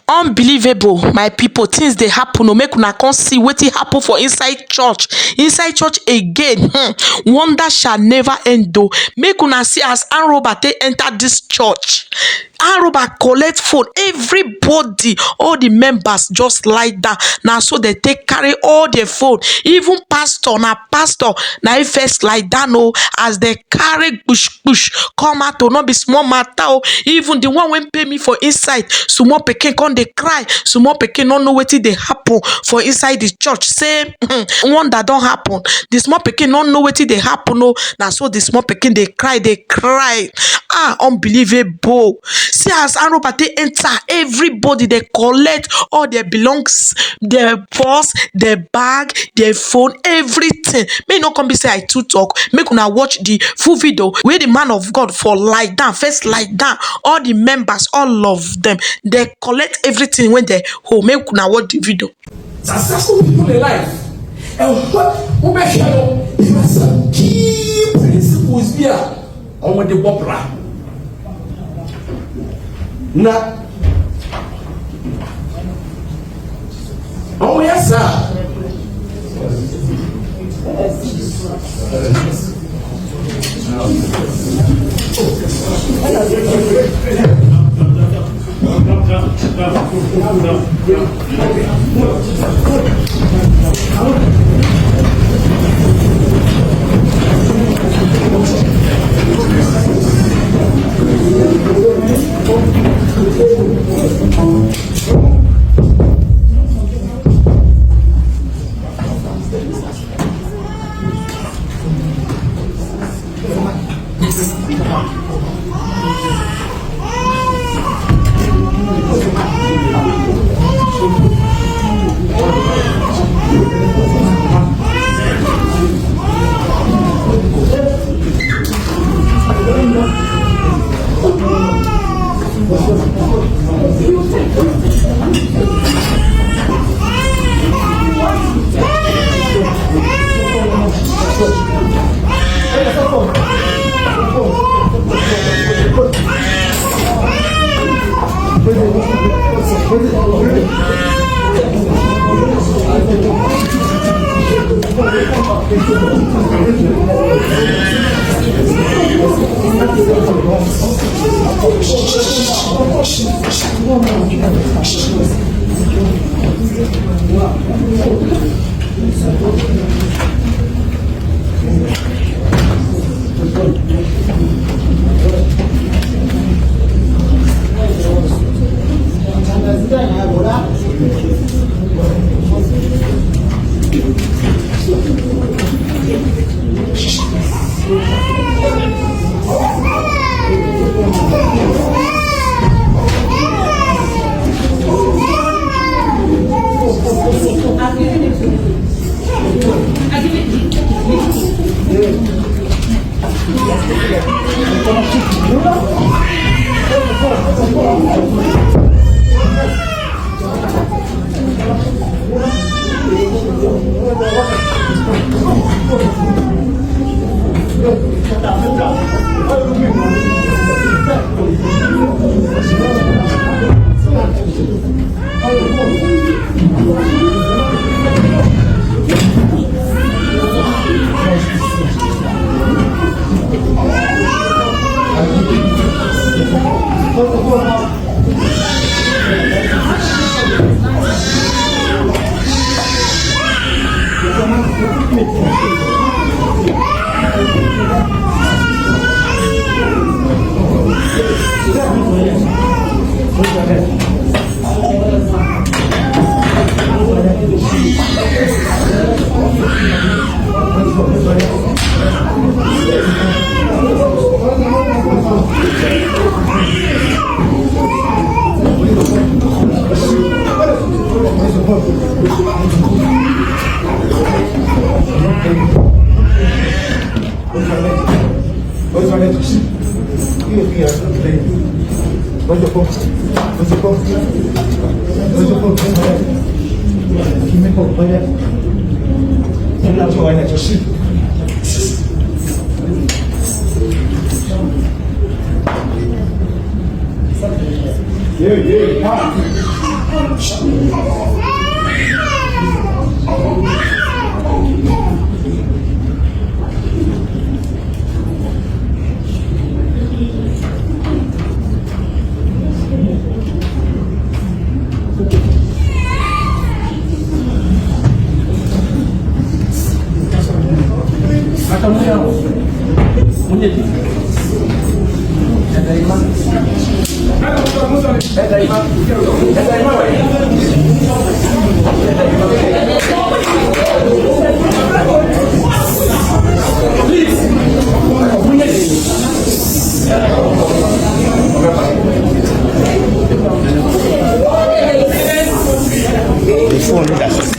Unbelievable, my people. Things they happen. No, make una come see wetin happen for inside church. Inside church again. Wonder shall never end though. Make una see as armed robber take enter this church. Armed robber collect phone. Everybody, all the members just lie down. Now so they take carry all their phone. Even pastor, now first lie down. Oh, as they carry push come out to not be small matter. Oh, even the one when pay me for inside. Small pikin come they cry. Small pikin don't know wetin dey happen for inside the church. Say one that don't happen. The small pikin don't know wetin dey happen. Oh, now so the small pikin they cry. Unbelievable. See as armed robber take enter, everybody they collect all their belongs, their purse, their bag, their phone, everything. May not come be say I too talk. Make una watch the full video where the man of God for lie down, first lie down. All the members, all of them, they collect everything when they home. Make una watch the video. Successful people in life, and what we share is some key principles here on the Bobra. Na oh yes sir. Before that.